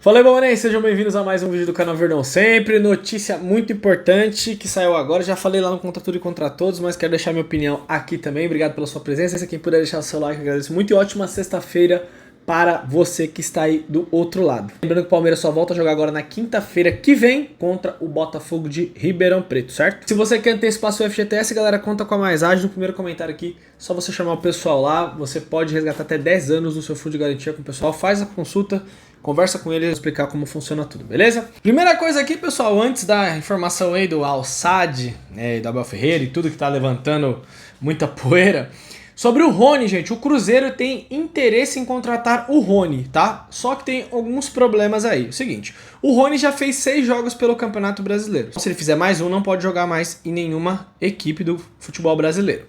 Fala aí, Balonenses, sejam bem-vindos a mais um vídeo do canal Verdão Sempre. Notícia muito importante que saiu agora, já falei lá no Contra Tudo e Contra Todos, mas quero deixar minha opinião aqui também. Obrigado pela sua presença, se quem puder deixar o seu like, agradeço muito e ótima sexta-feira para você que está aí do outro lado. Lembrando que o Palmeiras só volta a jogar agora na quinta-feira que vem contra o Botafogo de Ribeirão Preto, certo? Se você quer antecipar seu FGTS, galera, conta com a Mais Ágil. No primeiro comentário aqui, só você chamar o pessoal lá, você pode resgatar até 10 anos no seu fundo de garantia com o pessoal, faz a consulta, conversa com ele e explicar como funciona tudo, beleza? Primeira coisa aqui, pessoal, antes da informação aí do Al-Sadd, e do Abel Ferreira e tudo que tá levantando muita poeira, sobre o Rony, gente, o Cruzeiro tem interesse em contratar o Rony, tá? Só que tem alguns problemas aí. O seguinte, o Rony já fez 6 jogos pelo Campeonato Brasileiro. Se ele fizer mais um, não pode jogar mais em nenhuma equipe do futebol brasileiro.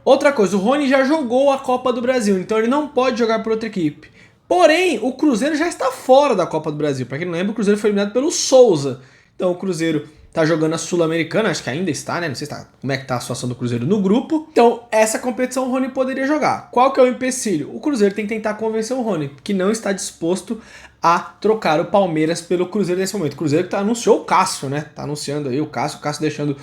Outra coisa, o Rony já jogou a Copa do Brasil, então ele não pode jogar por outra equipe. Porém, o Cruzeiro já está fora da Copa do Brasil. Para quem não lembra, o Cruzeiro foi eliminado pelo Souza. Então o Cruzeiro tá jogando a Sul-Americana, acho que ainda está, né? Não sei como é que tá a situação do Cruzeiro no grupo. Então, essa competição o Rony poderia jogar. Qual que é o empecilho? O Cruzeiro tem que tentar convencer o Rony, que não está disposto a trocar o Palmeiras pelo Cruzeiro nesse momento. O Cruzeiro que anunciou o Cássio, né? Tá anunciando aí o Cássio deixando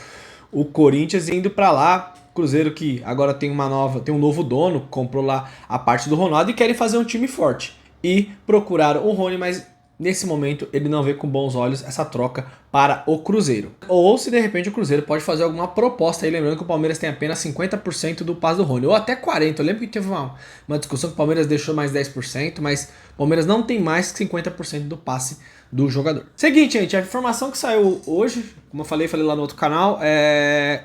o Corinthians e indo para lá. Cruzeiro que agora tem um novo dono, comprou lá a parte do Ronaldo e querem fazer um time forte. E procuraram o Rony, mas nesse momento ele não vê com bons olhos essa troca para o Cruzeiro. Ou se de repente o Cruzeiro pode fazer alguma proposta aí, lembrando que o Palmeiras tem apenas 50% do passe do Rony, ou até 40%. Eu lembro que teve uma discussão que o Palmeiras deixou mais 10%, mas o Palmeiras não tem mais que 50% do passe do jogador. Seguinte, gente, a informação que saiu hoje, como eu falei lá no outro canal,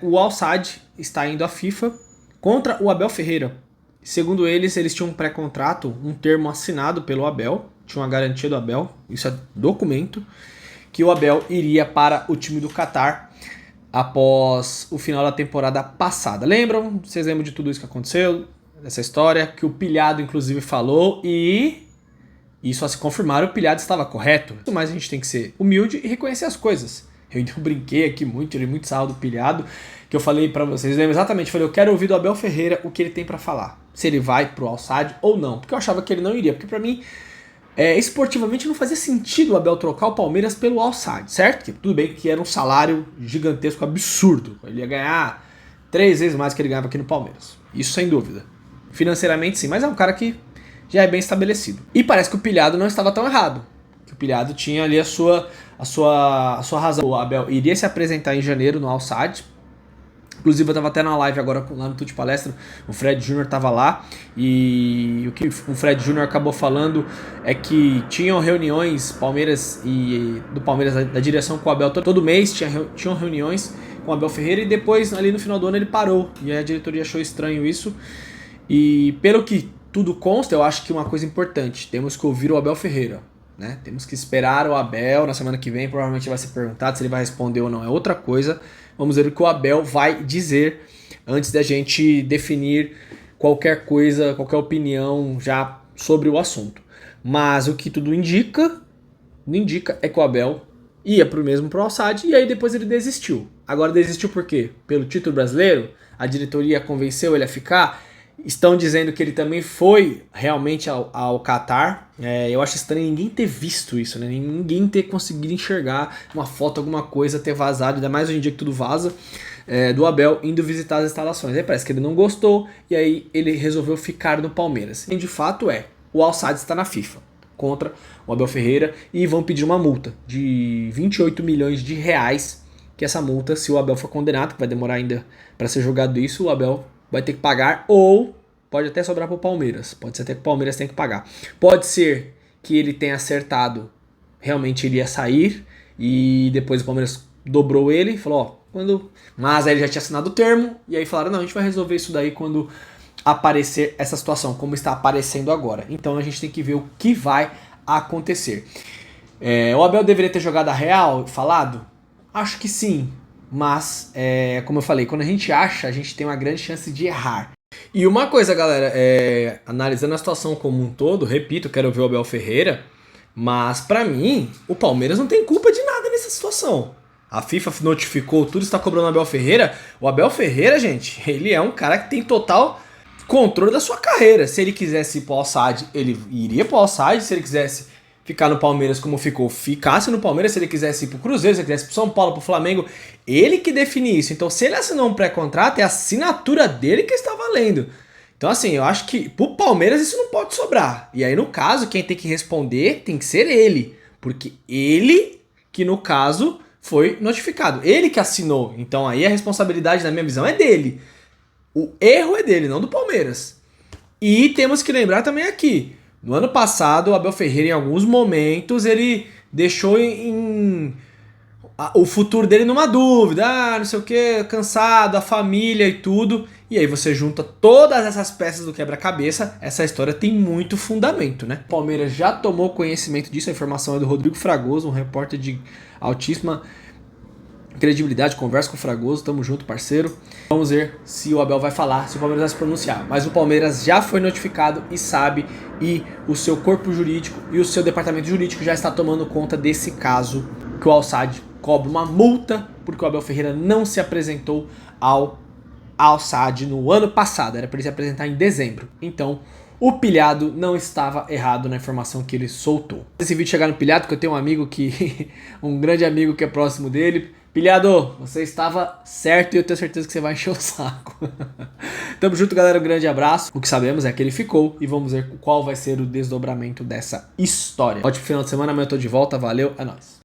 o Al-Sadd está indo à FIFA contra o Abel Ferreira. Segundo eles tinham um pré-contrato, um termo assinado pelo Abel, tinha uma garantia do Abel, isso é documento, que o Abel iria para o time do Catar após o final da temporada passada. Lembram? Vocês lembram de tudo isso que aconteceu? Dessa história, que o Pilhado inclusive falou e só se confirmaram, o Pilhado estava correto. Mas a gente tem que ser humilde e reconhecer as coisas. Eu brinquei aqui muito, tirei muito sarro do Pilhado, que eu falei pra vocês, lembra exatamente, falei, eu quero ouvir do Abel Ferreira o que ele tem pra falar. Se ele vai pro Al-Sadd ou não, porque eu achava que ele não iria, porque pra mim, esportivamente não fazia sentido o Abel trocar o Palmeiras pelo Al-Sadd, certo? Que, tudo bem que era um salário gigantesco, absurdo, ele ia ganhar 3 vezes mais que ele ganhava aqui no Palmeiras, isso sem dúvida. Financeiramente sim, mas é um cara que já é bem estabelecido. E parece que o Pilhado não estava tão errado, que o Pilhado tinha ali a sua razão. O Abel iria se apresentar em janeiro no Al-Sadd. Inclusive eu tava até na live agora lá no Tudo Palestra, o Fred Júnior tava lá e o que o Fred Júnior acabou falando é que tinham reuniões do Palmeiras da direção com o Abel todo mês, tinham reuniões com o Abel Ferreira e depois ali no final do ano ele parou e aí a diretoria achou estranho isso e pelo que tudo consta, eu acho que uma coisa importante, temos que ouvir o Abel Ferreira. Né? Temos que esperar o Abel na semana que vem, provavelmente vai ser perguntado se ele vai responder ou não, é outra coisa. Vamos ver o que o Abel vai dizer antes da gente definir qualquer coisa, qualquer opinião já sobre o assunto. Mas o que tudo indica é que o Abel ia mesmo pro Al-Sadd e aí depois ele desistiu. Agora desistiu por quê? Pelo título brasileiro? A diretoria convenceu ele a ficar? Estão dizendo que ele também foi realmente ao Catar. Eu acho estranho ninguém ter visto isso, né? Ninguém ter conseguido enxergar uma foto, alguma coisa, ter vazado, ainda mais hoje em dia que tudo vaza, do Abel indo visitar as instalações. Aí parece que ele não gostou e aí ele resolveu ficar no Palmeiras. E de fato o Al-Sadd está na FIFA contra o Abel Ferreira e vão pedir uma multa de 28 milhões de reais, que essa multa, se o Abel for condenado, que vai demorar ainda para ser julgado isso, o Abel vai ter que pagar ou pode até sobrar para o Palmeiras. Pode ser até que o Palmeiras tenha que pagar. Pode ser que ele tenha acertado, realmente ele ia sair e depois o Palmeiras dobrou ele e falou, mas aí ele já tinha assinado o termo e aí falaram, não, a gente vai resolver isso daí quando aparecer essa situação, como está aparecendo agora. Então a gente tem que ver o que vai acontecer. O Abel deveria ter jogado a real, falado? Acho que sim. Mas, como eu falei, quando a gente acha, a gente tem uma grande chance de errar. E uma coisa, galera, analisando a situação como um todo, repito, quero ver o Abel Ferreira, mas pra mim, o Palmeiras não tem culpa de nada nessa situação. A FIFA notificou, tudo está cobrando o Abel Ferreira. O Abel Ferreira, gente, ele é um cara que tem total controle da sua carreira. Se ele quisesse ir pro Al-Sadd, ele iria pro Al-Sadd. Se ele quisesse ficar no Palmeiras como ficou, ficasse no Palmeiras. Se ele quisesse ir pro Cruzeiro, se ele quisesse pro São Paulo, pro Flamengo, ele que define isso. Então, se ele assinou um pré-contrato, é a assinatura dele que está valendo. Então, assim, eu acho que pro Palmeiras isso não pode sobrar. E aí, no caso, quem tem que responder tem que ser ele. Porque ele que, no caso, foi notificado. Ele que assinou. Então, aí a responsabilidade, na minha visão, é dele. O erro é dele, não do Palmeiras. E temos que lembrar também aqui. No ano passado, o Abel Ferreira, em alguns momentos, ele deixou o futuro dele numa dúvida, não sei o que, cansado, a família e tudo. E aí você junta todas essas peças do quebra-cabeça, essa história tem muito fundamento, né? O Palmeiras já tomou conhecimento disso, a informação é do Rodrigo Fragoso, um repórter de altíssima credibilidade, conversa com o Fragoso, tamo junto, parceiro. Vamos ver se o Abel vai falar, se o Palmeiras vai se pronunciar. Mas o Palmeiras já foi notificado e sabe, e o seu corpo jurídico e o seu departamento jurídico já está tomando conta desse caso, que o Al-Sadd cobra uma multa porque o Abel Ferreira não se apresentou ao Al-Sadd no ano passado, era para ele se apresentar em dezembro. Então, o pilhado não estava errado na informação que ele soltou. Esse vídeo chegar no pilhado, que eu tenho um amigo que um grande amigo que é próximo dele. Pilhado, você estava certo e eu tenho certeza que você vai encher o saco. Tamo junto, galera, um grande abraço. O que sabemos é que ele ficou e vamos ver qual vai ser o desdobramento dessa história. Ótimo final de semana, amanhã eu tô de volta, valeu, é nóis.